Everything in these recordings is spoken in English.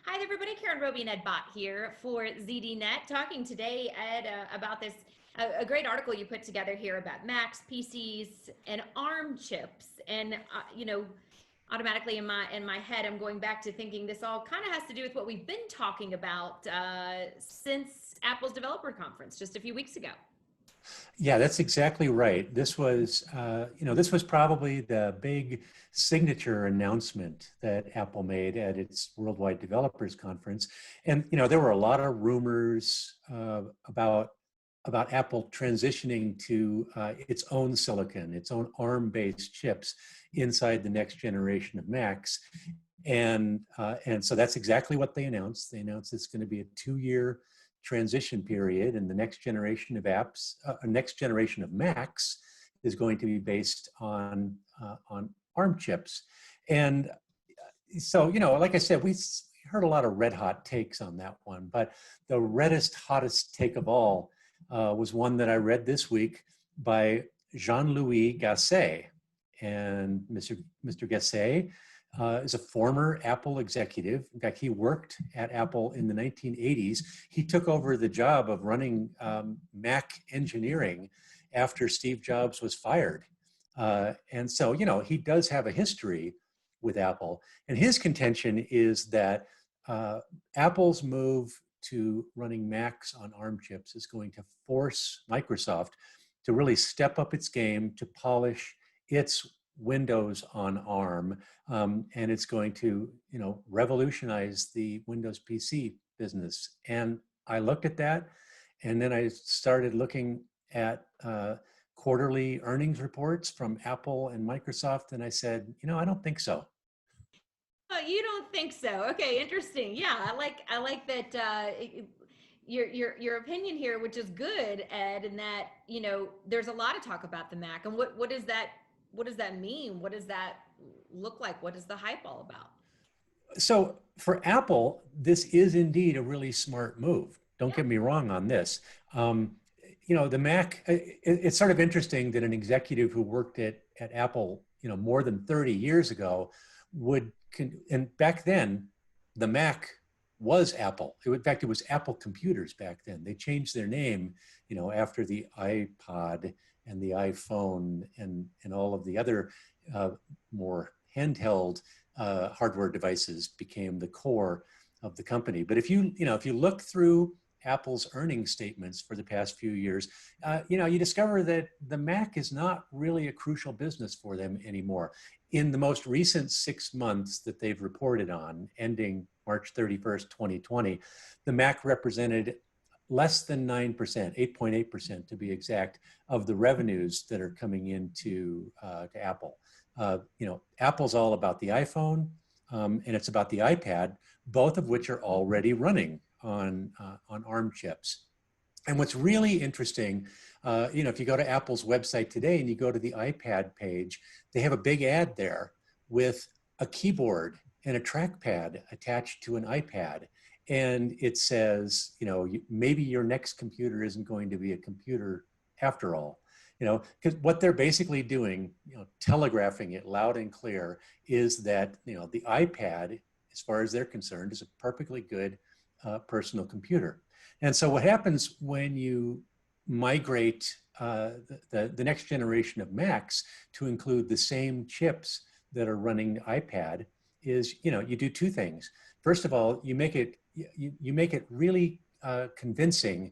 Hi there, everybody. Karen Roby and Ed Bott here for ZDNet, talking today, Ed, about this a great article you put together here about Macs, PCs, and ARM chips. And automatically in my head, I'm going back to thinking this all kind of has to do with what we've been talking about since Apple's developer conference just a few weeks ago. Yeah, that's exactly right. This was probably the big signature announcement that Apple made at its Worldwide Developers Conference. And, there were a lot of rumors about Apple transitioning to its own silicon, its own ARM-based chips inside the next generation of Macs. And so that's exactly what they announced. They announced it's going to be a 2-year transition period, and the next generation of next generation of Macs is going to be based on ARM chips. And so, like I said, we heard a lot of red hot takes on that one, but the reddest, hottest take of all was one that I read this week by Jean-Louis Gasset. And Mr. Gasset is a former Apple executive. In fact, he worked at Apple in the 1980s. He took over the job of running Mac engineering after Steve Jobs was fired. And so, he does have a history with Apple. And his contention is that Apple's move to running Macs on ARM chips is going to force Microsoft to really step up its game to polish its Windows on ARM, and it's going to, revolutionize the Windows PC business. And I looked at that, and then I started looking at quarterly earnings reports from Apple and Microsoft, and I said, I don't think so. Oh, you don't think so? Okay, interesting. Yeah, I like that. Your opinion here, which is good, Ed, and that there's a lot of talk about the Mac, and what does that mean? What does that look like? What is the hype all about? So for Apple, this is indeed a really smart move. Don't Yeah. get me wrong on this. The Mac, it's sort of interesting that an executive who worked at Apple, more than 30 years ago and back then, the Mac was Apple. In fact, it was Apple Computers back then. They changed their name, after the iPod and the iPhone and all of the other more handheld hardware devices became the core of the company. But if you look through Apple's earnings statements for the past few years, you discover that the Mac is not really a crucial business for them anymore. In the most recent 6 months that they've reported on, ending March 31st, 2020, the Mac represented less than 9%, 8.8% to be exact, of the revenues that are coming into to Apple. Apple's all about the iPhone, and it's about the iPad, both of which are already running on ARM chips. And what's really interesting, if you go to Apple's website today and you go to the iPad page, they have a big ad there with a keyboard and a trackpad attached to an iPad. And it says, maybe your next computer isn't going to be a computer after all. Because what they're basically doing, telegraphing it loud and clear, is that, the iPad, as far as they're concerned, is a perfectly good personal computer. And so what happens when you migrate the next generation of Macs to include the same chips that are running the iPad is, you do two things. First of all, you make it really convincing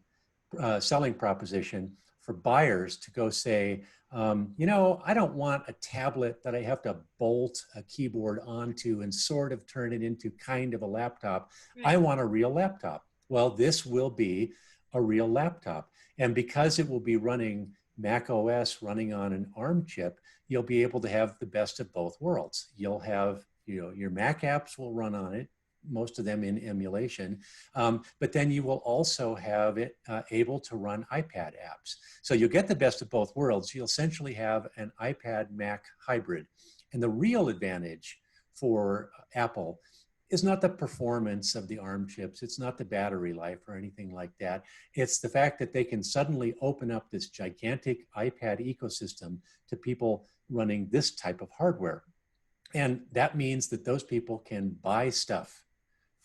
selling proposition for buyers to go say, I don't want a tablet that I have to bolt a keyboard onto and sort of turn it into kind of a laptop. Right. I want a real laptop. Well, this will be a real laptop. And because it will be running Mac OS running on an ARM chip, you'll be able to have the best of both worlds. You'll have, your Mac apps will run on it, most of them in emulation, but then you will also have it able to run iPad apps. So you'll get the best of both worlds. You'll essentially have an iPad Mac hybrid. And the real advantage for Apple is not the performance of the ARM chips. It's not the battery life or anything like that. It's the fact that they can suddenly open up this gigantic iPad ecosystem to people running this type of hardware. And that means that those people can buy stuff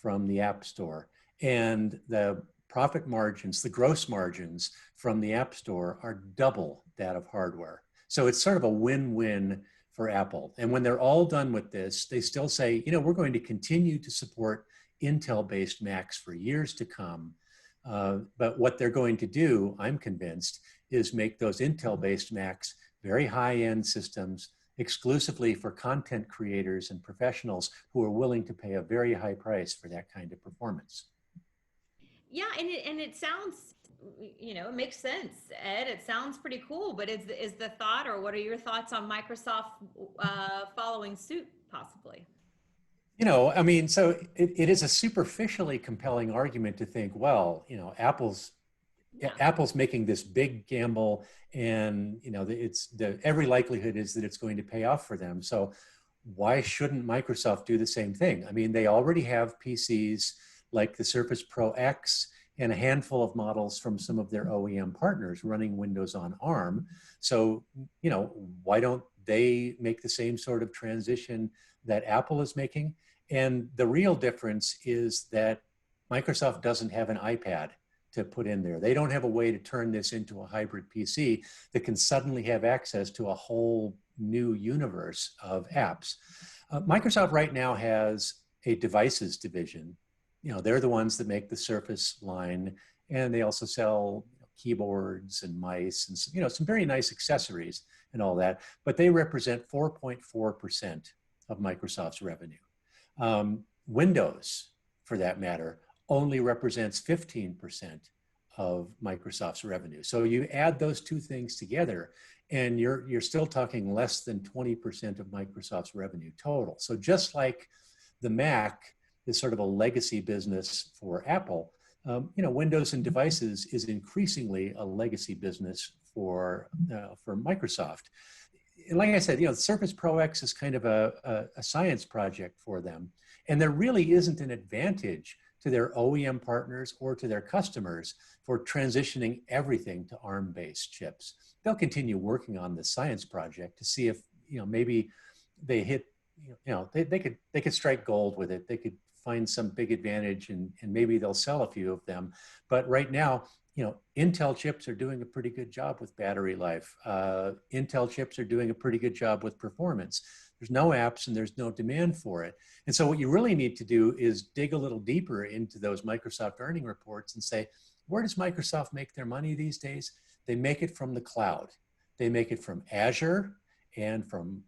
from the App Store, and the profit margins, the gross margins from the App Store are double that of hardware. So it's sort of a win-win for Apple. And when they're all done with this, they still say, we're going to continue to support Intel-based Macs for years to come. But what they're going to do, I'm convinced, is make those Intel-based Macs very high-end systems exclusively for content creators and professionals who are willing to pay a very high price for that kind of performance. Yeah, and it sounds, it makes sense, Ed. It sounds pretty cool, but is the thought, or what are your thoughts on Microsoft following suit, possibly? So it is a superficially compelling argument to think, well, Apple's making this big gamble, and every likelihood is that it's going to pay off for them. So why shouldn't Microsoft do the same thing? I mean, they already have PCs like the Surface Pro X and a handful of models from some of their OEM partners running Windows on ARM. So, why don't they make the same sort of transition that Apple is making? And the real difference is that Microsoft doesn't have an iPad to put in there. They don't have a way to turn this into a hybrid PC that can suddenly have access to a whole new universe of apps. Microsoft right now has a devices division. They're the ones that make the Surface line, and they also sell keyboards and mice and some very nice accessories and all that. But they represent 4.4% of Microsoft's revenue. Windows, for that matter, only represents 15% of Microsoft's revenue. So you add those two things together, and you're still talking less than 20% of Microsoft's revenue total. So just like the Mac is sort of a legacy business for Apple, Windows and devices is increasingly a legacy business for Microsoft. And like I said, the Surface Pro X is kind of a science project for them. And there really isn't an advantage to their OEM partners or to their customers for transitioning everything to ARM-based chips. They'll continue working on the science project to see if, maybe they hit, they could strike gold with it. They could find some big advantage, and maybe they'll sell a few of them. But right now, Intel chips are doing a pretty good job with battery life. Intel chips are doing a pretty good job with performance. There's no apps and there's no demand for it. And so what you really need to do is dig a little deeper into those Microsoft earning reports and say, where does Microsoft make their money these days? They make it from the cloud. They make it from Azure and from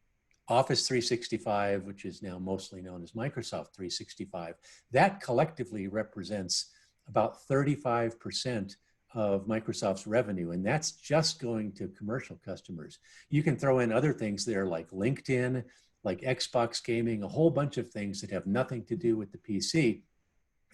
Office 365, which is now mostly known as Microsoft 365. That collectively represents about 35% of Microsoft's revenue, and that's just going to commercial customers. You can throw in other things there like LinkedIn, like Xbox gaming, a whole bunch of things that have nothing to do with the PC.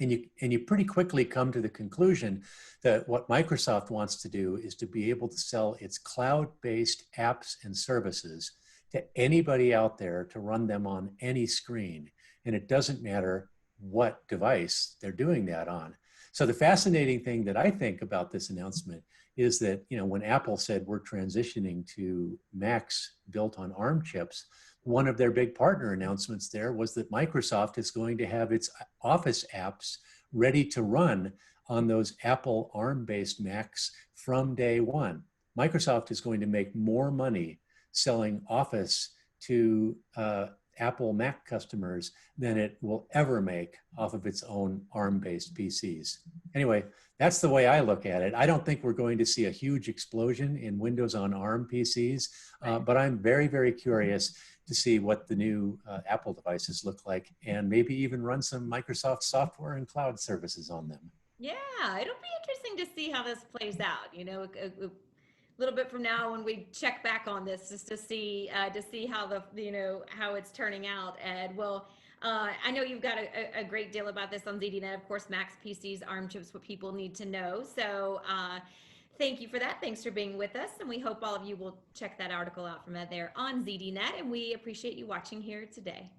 And you pretty quickly come to the conclusion that what Microsoft wants to do is to be able to sell its cloud-based apps and services to anybody out there to run them on any screen. And it doesn't matter what device they're doing that on. So the fascinating thing that I think about this announcement is that, when Apple said we're transitioning to Macs built on ARM chips, one of their big partner announcements there was that Microsoft is going to have its Office apps ready to run on those Apple ARM-based Macs from day one. Microsoft is going to make more money selling Office to Apple Mac customers than it will ever make off of its own ARM-based PCs. Anyway, that's the way I look at it. I don't think we're going to see a huge explosion in Windows on ARM PCs, but I'm very, very curious to see what the new Apple devices look like, and maybe even run some Microsoft software and cloud services on them. Yeah, it'll be interesting to see how this plays out. A little bit from now when we check back on this, just to see how how it's turning out. Ed, well, I know you've got a great deal about this on ZDNet. Of course, Macs, PCs, ARM chips, what people need to know. So thank you for that. Thanks for being with us, and we hope all of you will check that article out from there on ZDNet. And we appreciate you watching here today.